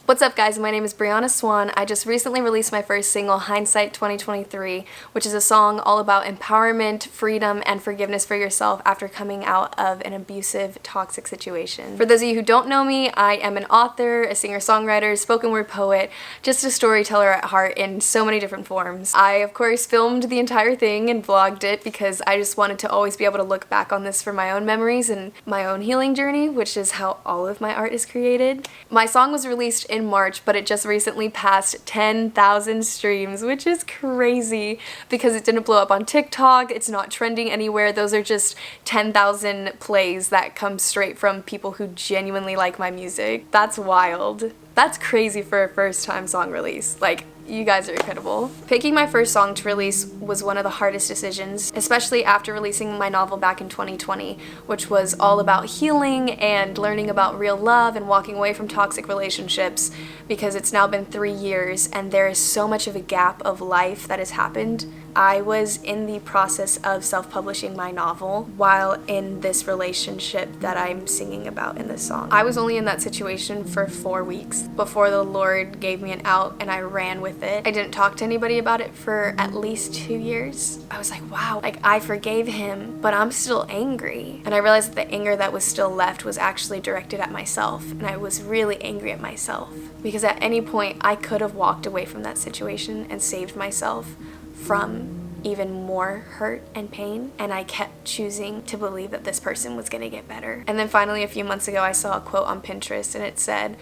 What's up guys, my name is Brianna Swan. I just recently released my first single, Hindsight 2023, which is a song all about empowerment, freedom, and forgiveness for yourself after coming out of an abusive, toxic situation. For those of you who don't know me, I am an author, a singer-songwriter, spoken word poet, just a storyteller at heart in so many different forms. I, of course, filmed the entire thing and vlogged it because I just wanted to always be able to look back on this for my own memories and my own healing journey, which is how all of my art is created. My song was released in March, but it just recently passed 10,000 streams, which is crazy because it didn't blow up on TikTok, it's not trending anywhere. Those are just 10,000 plays that come straight from people who genuinely like my music. That's wild. That's crazy for a first time song release. Like, you guys are incredible. Picking my first song to release was one of the hardest decisions, especially after releasing my novel back in 2020, which was all about healing and learning about real love and walking away from toxic relationships, because it's now been 3 years and there is so much of a gap of life that has happened. I was in the process of self-publishing my novel while in this relationship that I'm singing about in this song. I was only in that situation for 4 weeks before the Lord gave me an out and I ran with it. I didn't talk to anybody about it for at least 2 years. I was like, wow, like I forgave him, but I'm still angry. And I realized that the anger that was still left was actually directed at myself, and I was really angry at myself because at any point I could have walked away from that situation and saved myself from even more hurt and pain, and I kept choosing to believe that this person was gonna get better. And then finally a few months ago I saw a quote on Pinterest and it said,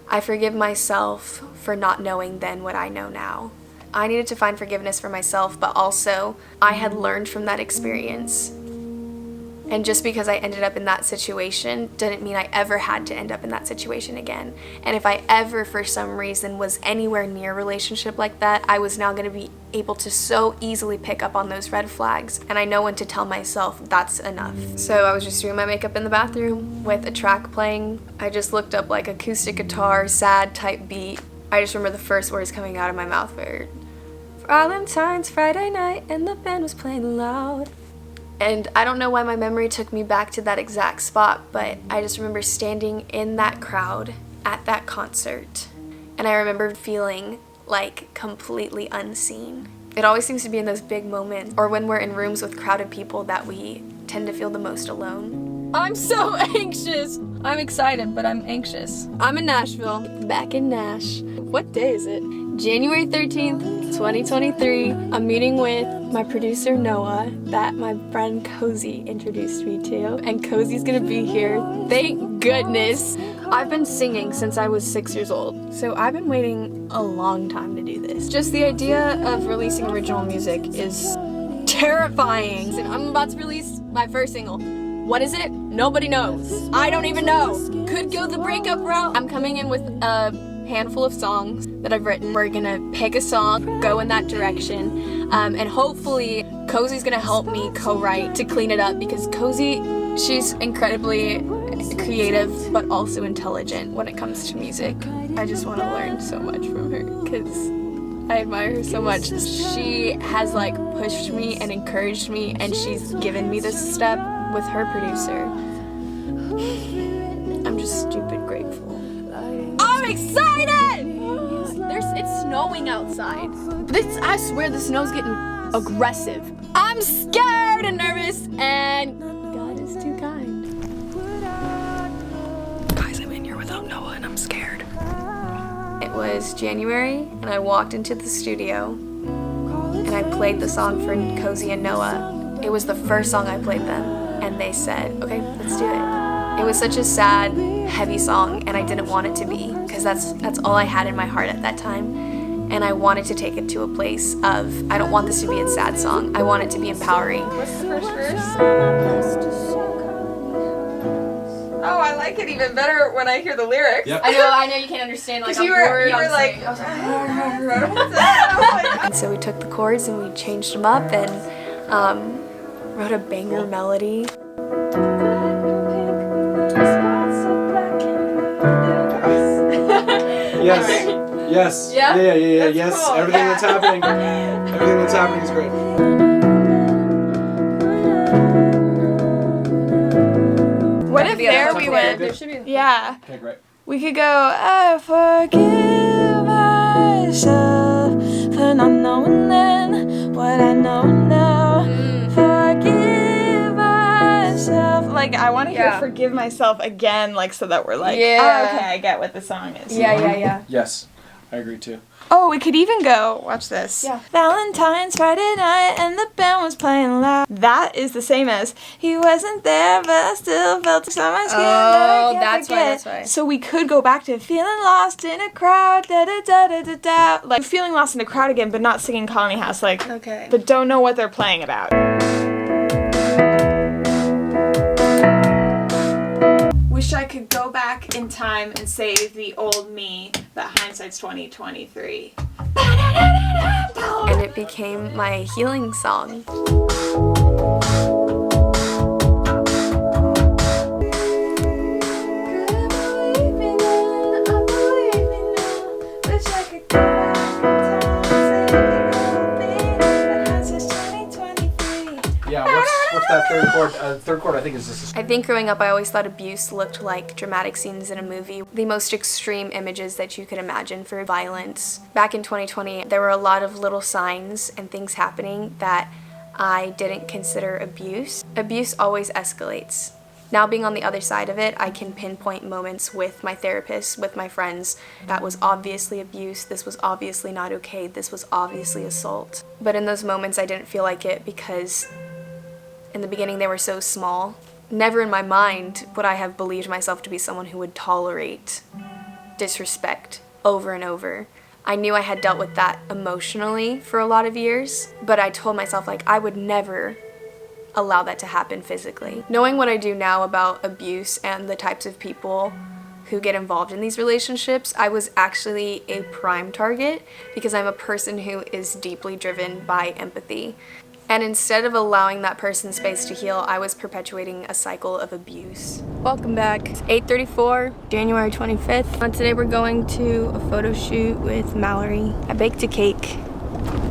"I forgive myself for not knowing then what I know now." I needed to find forgiveness for myself, but also I had learned from that experience. And just because I ended up in that situation didn't mean I ever had to end up in that situation again. And if I ever, for some reason, was anywhere near a relationship like that, I was now gonna be able to so easily pick up on those red flags. And I know when to tell myself that's enough. So I was just doing my makeup in the bathroom with a track playing. I just looked up like acoustic guitar, sad type beat. I just remember the first words coming out of my mouth were, "Valentine's Friday night and the band was playing loud." And I don't know why my memory took me back to that exact spot, but I just remember standing in that crowd at that concert, and I remember feeling like completely unseen. It always seems to be in those big moments, or when we're in rooms with crowded people, that we tend to feel the most alone. I'm so anxious. I'm excited, but I'm anxious. I'm in Nashville. Back in Nash. What day is it? January 13th, 2023. I'm meeting with my producer Noah that my friend Cozy introduced me to, and Cozy's gonna be here. Thank goodness. I've been singing since I was 6 years old, so I've been waiting a long time to do this. Just the idea of releasing original music is terrifying. And I'm about to release my first single. What is it? Nobody knows. I don't even know. Could go the breakup route. I'm coming in with a handful of songs that I've written. We're gonna pick a song, go in that direction, and hopefully Cozy's gonna help me co-write to clean it up, because Cozy, she's incredibly creative but also intelligent when it comes to music. I just want to learn so much from her because I admire her so much. She has like pushed me and encouraged me, and she's given me this step with her producer. I'm just stupid grateful. I'm excited! It's snowing outside. I swear the snow's getting aggressive. I'm scared and nervous, and God is too kind. Guys, I'm in here without Noah and I'm scared. It was January and I walked into the studio and I played the song for Cozy and Noah. It was the first song I played them, and they said, okay, let's do it. It was such a sad, heavy song, and I didn't want it to be, because that's all I had in my heart at that time. And I wanted to take it to a place of, I don't want this to be a sad song. I want it to be empowering. What's the first verse? Oh, I like it even better when I hear the lyrics. Yep. I know you can't understand like a word. You were like, what's that? And so we took the chords and we changed them up and wrote a banger melody. Yes. Yeah? Yeah. That's Yes. cool. Everything Yeah. that's happening. Everything that's happening is great. What if there we Okay, went? good. There should be. Yeah. Okay, great. We could go, I forgive myself for not knowing then what I know now. Forgive myself. Like, I want to hear forgive myself again, like, so that we're like, oh, okay, I get what the song is. Yeah. Yes, I agree too. Oh, we could even go, watch this. Yeah. Valentine's Friday night and the band was playing loud. That is the same as, he wasn't there, but I still felt so much skin that I can't forget. That's why. So we could go back to feeling lost in a crowd, da da da da da da. Like, feeling lost in a crowd again, but not singing Colony House, like, Okay. but don't know what they're playing about. Wish I could go back in time and save the old me, but hindsight's 2023. And it became my healing song. Yeah, what's that third chord I think is just I think growing up I always thought abuse looked like dramatic scenes in a movie. The most extreme images that you could imagine for violence. Back in 2020, there were a lot of little signs and things happening that I didn't consider abuse. Abuse always escalates. Now being on the other side of it, I can pinpoint moments with my therapist, with my friends, that was obviously abuse, this was obviously not okay, this was obviously assault. But in those moments I didn't feel like it because in the beginning they were so small. Never in my mind would I have believed myself to be someone who would tolerate disrespect over and over. I knew I had dealt with that emotionally for a lot of years, but I told myself like I would never allow that to happen physically. Knowing what I do now about abuse and the types of people who get involved in these relationships, I was actually a prime target because I'm a person who is deeply driven by empathy. And instead of allowing that person's space to heal, I was perpetuating a cycle of abuse. Welcome back. It's 8:34, January 25th. Today we're going to a photo shoot with Mallory. I baked a cake.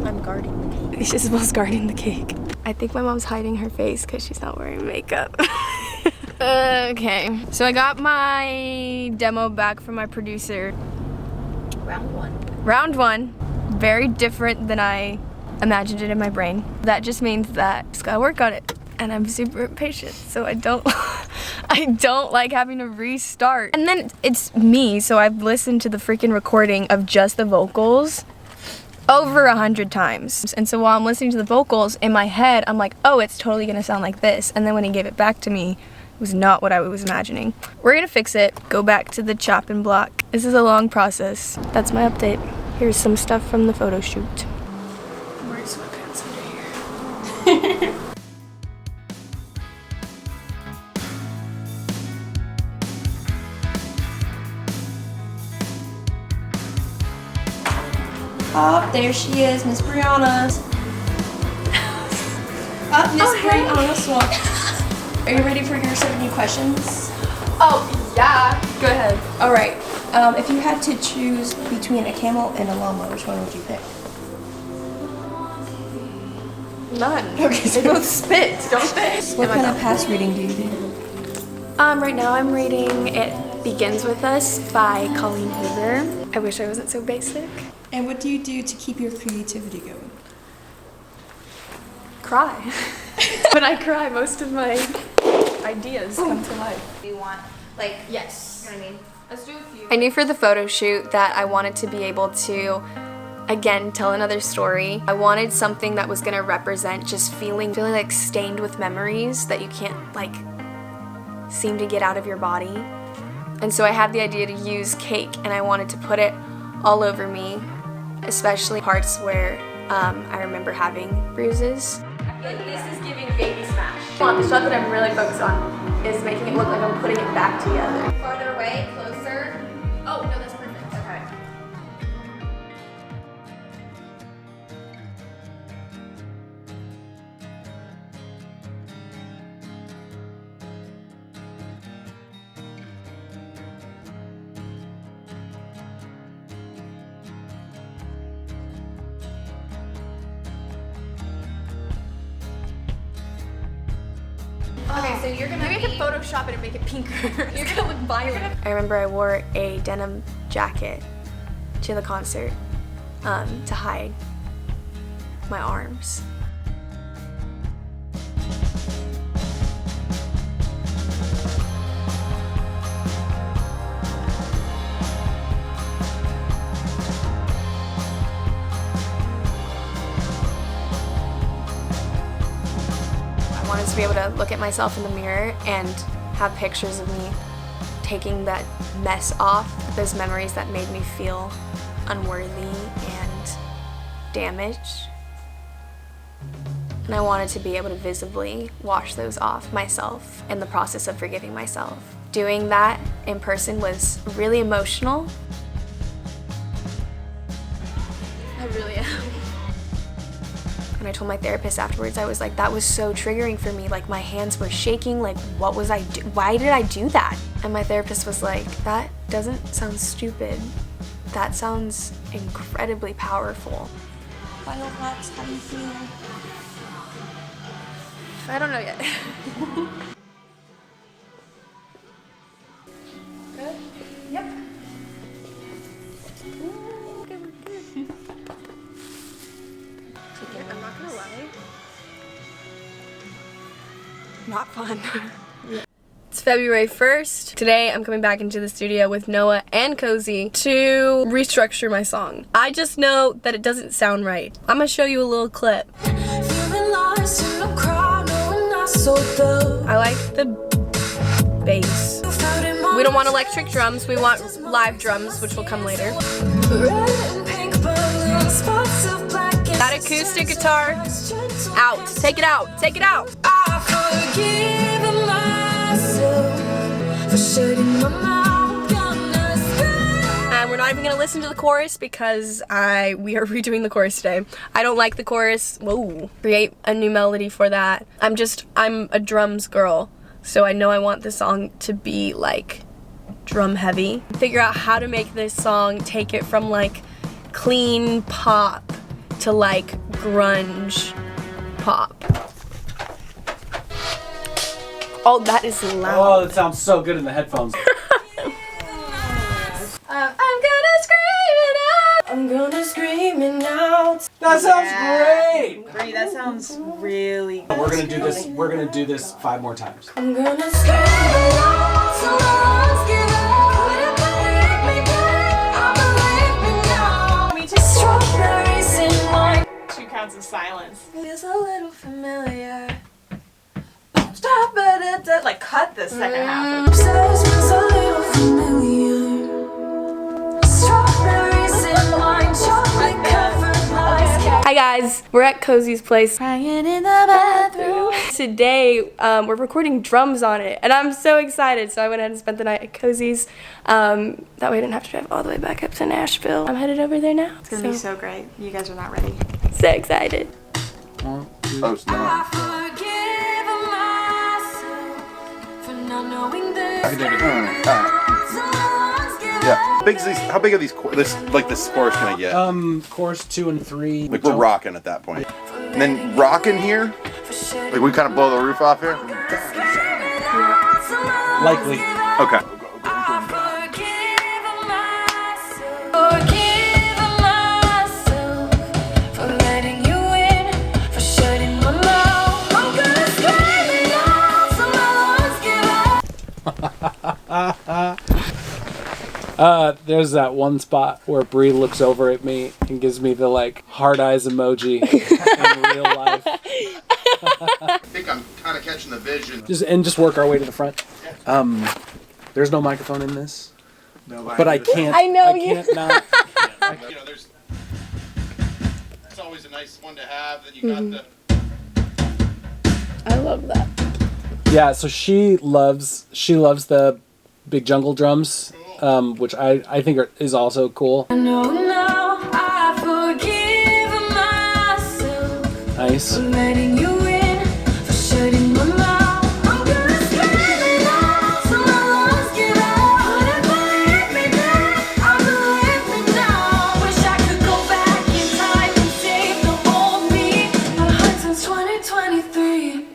I'm guarding the cake. She's supposed to guarding the cake. I think my mom's hiding her face because she's not wearing makeup. Okay, so I got my demo back from my producer. Round one. Very different than I imagined it in my brain. That just means that I just gotta work on it. And I'm super impatient, so I don't like having to restart. And then it's me, so I've listened to the freaking recording of just the vocals over 100 times. And so while I'm listening to the vocals, in my head, I'm like, oh, it's totally gonna sound like this. And then when he gave it back to me, it was not what I was imagining. We're gonna fix it, go back to the chopping block. This is a long process. That's my update. Here's some stuff from the photo shoot. I'm wearing sweatpants under here. Oh, there she is, Miss Brianna. Miss Brianna Swan. Are you ready for your 70 questions? Oh, yeah. Go ahead. All right. If you had to choose between a camel and a llama, which one would you pick? None. Okay, so They both spit, don't they? what kind of past reading do you do? Right now I'm reading It Begins With Us by Colleen Hoover. I wish I wasn't so basic. And what do you do to keep your creativity going? Cry. When I cry, most of my ideas come to life. Do you want, like, Yes. you know what I mean? Let's do a few. I knew for the photo shoot that I wanted to be able to, again, tell another story. I wanted something that was gonna represent just feeling like stained with memories that you can't like seem to get out of your body. And so I had the idea to use cake and I wanted to put it all over me, especially parts where I remember having bruises. This is giving baby smash. The stuff that I'm really focused on is making it look like I'm putting it back together. Farther away, closer. Oh, no, that's perfect. Okay. Okay, Okay, so you're gonna. Maybe I could Photoshop it and make it pinker. You're gonna look violent. I remember I wore a denim jacket to the concert to hide my arms. I wanted to be able to look at myself in the mirror and have pictures of me taking that mess off, those memories that made me feel unworthy and damaged. And I wanted to be able to visibly wash those off myself in the process of forgiving myself. Doing that in person was really emotional. I really am. And I told my therapist afterwards, I was like, that was so triggering for me. Like, my hands were shaking. Like, what was I why did I do that? And my therapist was like, that doesn't sound stupid. That sounds incredibly powerful. Final thoughts, how do you feel? I don't know yet. Good? Yep. I'm not gonna lie. Not fun. It's February 1st. Today I'm coming back into the studio with Noah and Cozy to restructure my song. I just know that it doesn't sound right. I'm gonna show you a little clip. I like the bass. We don't want electric drums, we want live drums, which will come later. That acoustic guitar, out. Take it out. Take it out. And we're not even gonna listen to the chorus because we are redoing the chorus today. I don't like the chorus. Whoa. Create a new melody for that. I'm a drums girl, so I know I want the song to be like drum heavy. Figure out how to make this song, take it from like clean pop to like grunge pop. Oh, that is loud. Oh, that sounds so good in the headphones. I'm gonna scream it out. I'm gonna scream it out. That sounds great. Bree, that sounds really good. We're gonna do this. We're gonna do this 5 more times. I'm gonna scream it out. So let's give up. Believe me, babe. I believe me now. Me too. Strawberries in my 2 counts of silence. feels a little familiar. Stop it. Like cut the second half. Says smells a little familiar. Strawberries in my chocolate covered lies. Hi guys, we're at Cozy's place. Crying in the bathroom. Today, we're recording drums on it, and I'm so excited. So I went ahead and spent the night at Cozy's. That way I didn't have to drive all the way back up to Nashville. I'm headed over there now. It's gonna be so great. You guys are not ready. So excited. Oh, snap. I forgive myself for not knowing this. Yeah. How big are these? This chorus can I get? Chorus 2 and 3. Like we're rocking at that point, and then rocking here. Like we kind of blow the roof off here. Likely. Okay. There's that one spot where Bree looks over at me and gives me the like hard eyes emoji in real life. I think I'm kind of catching the vision. Just work our way to the front. There's no microphone in this, but I can't. I know I can't not. You know, it's always a nice one to have. That you got I love that. Yeah, so she loves the big jungle drums, which I think is also cool. No, I forgive myself. Nice. For letting you in, for shutting my mouth. I'm gonna scream it out, so my lungs give out. Wouldn't believe me then, I believe me now. Wish I could go back in time and save the old me. My heart since 2023.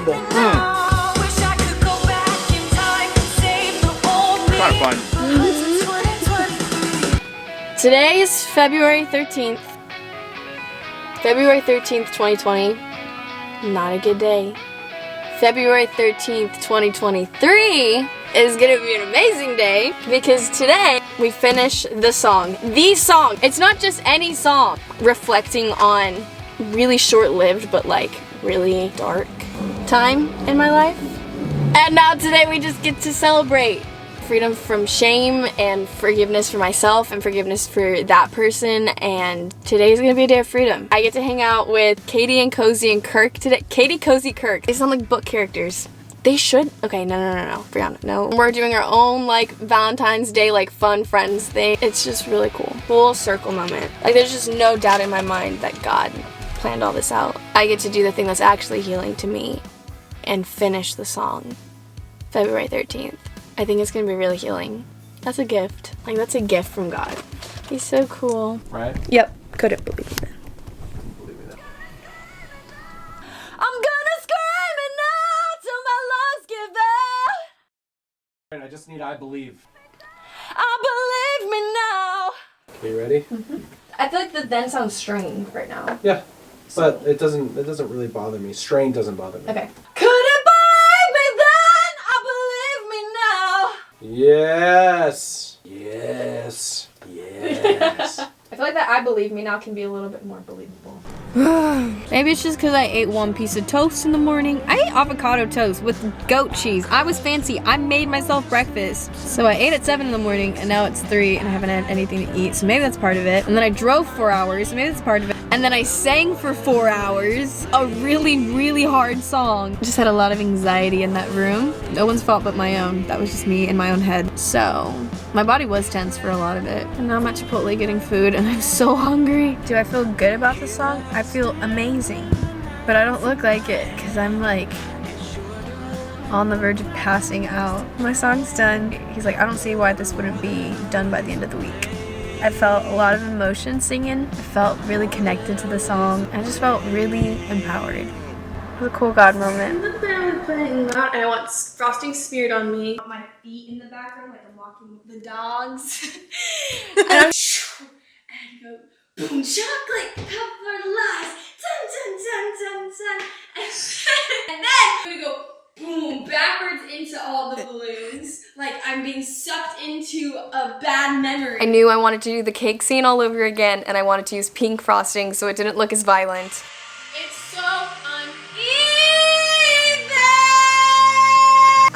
incredible. Kind of fun. Today is February 13th. February 13th, 2020. Not a good day. February 13th, 2023 is gonna be an amazing day because today we finish the song. The song! It's not just any song. Reflecting on really short-lived but like really dark time in my life. And now today we just get to celebrate freedom from shame and forgiveness for myself and forgiveness for that person, and today's gonna be a day of freedom. I get to hang out with Katie and Cozy and Kirk today. Katie, Cozy, Kirk. They sound like book characters. They should. Okay, no, Brianna, no. We're doing our own like Valentine's Day like fun friends thing. It's just really cool. Full circle moment. Like there's just no doubt in my mind that God planned all this out. I get to do the thing that's actually healing to me and finish the song. February 13th. I think it's gonna be really healing. That's a gift. Like that's a gift from God. He's so cool. Right? Yep. Couldn't believe it. I'm gonna scream it now till my lungs give out. I just need I believe. I believe me now. Okay, you ready? I feel like the then sounds strained right now. Yeah. But it doesn't really bother me. Strain doesn't bother me. Okay. Couldn't believe me then. I believe me now. Yes. Yes. Yes. I feel like that I believe me now can be a little bit more believable. Maybe it's just because I ate one piece of toast in the morning. I ate avocado toast with goat cheese. I was fancy. I made myself breakfast. So I ate at 7 in the morning and now it's 3 and I haven't had anything to eat. So maybe that's part of it. And then I drove 4 hours. So maybe that's part of it. And then I sang for 4 hours a really, really hard song. Just had a lot of anxiety in that room. No one's fault but my own. That was just me in my own head. So my body was tense for a lot of it. And now I'm at Chipotle getting food and I'm so hungry. Do I feel good about the song? I feel amazing. But I don't look like it because I'm like on the verge of passing out. My song's done. He's like, I don't see why this wouldn't be done by the end of the week. I felt a lot of emotion singing. I felt really connected to the song. I just felt really empowered. It was a cool God moment. And I want frosting smeared on me. My feet in the background like I'm walking the dogs. and I go, boom, chocolate covered lies. Dun, dun, dun, dun, dun. And then I'm gonna go boom, backwards into all the balloons. Like I'm being sucked into a bad memory. I knew I wanted to do the cake scene all over again, and I wanted to use pink frosting so it didn't look as violent. It's so uneven!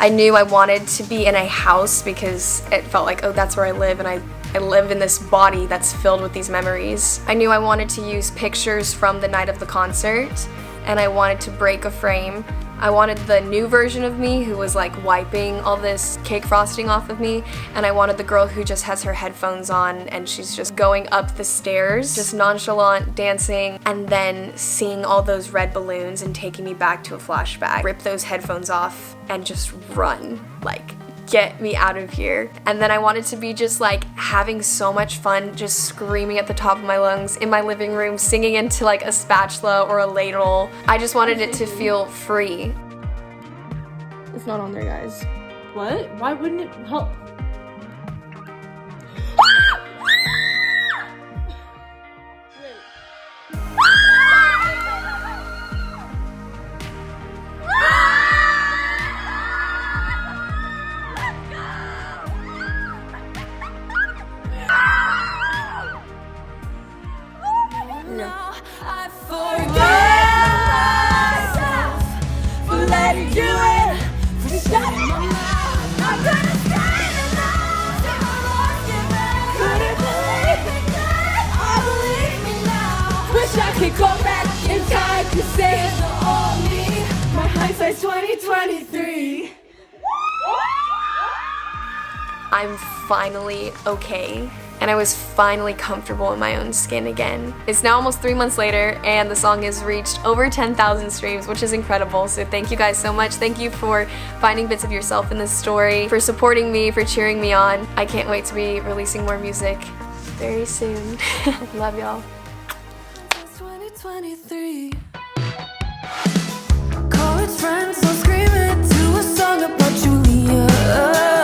I knew I wanted to be in a house because it felt like, oh, that's where I live, and I live in this body that's filled with these memories. I knew I wanted to use pictures from the night of the concert, and I wanted to break a frame. I wanted the new version of me who was like wiping all this cake frosting off of me, and I wanted the girl who just has her headphones on and she's just going up the stairs, just nonchalant, dancing, and then seeing all those red balloons and taking me back to a flashback. Rip those headphones off and just run, like, get me out of here. And then I wanted to be just like having so much fun, just screaming at the top of my lungs in my living room, singing into like a spatula or a ladle. I just wanted it to feel free. It's not on there, guys. What? Why wouldn't it help? Go back in time to save the old me. My hindsight's 2023. I'm finally okay, and I was finally comfortable in my own skin again. It's now almost 3 months later, and the song has reached over 10,000 streams, which is incredible. So thank you guys so much. Thank you for finding bits of yourself in this story, for supporting me, for cheering me on. I can't wait to be releasing more music very soon. Love y'all. 2023. Call it close friends, so scream it to a song about Julia.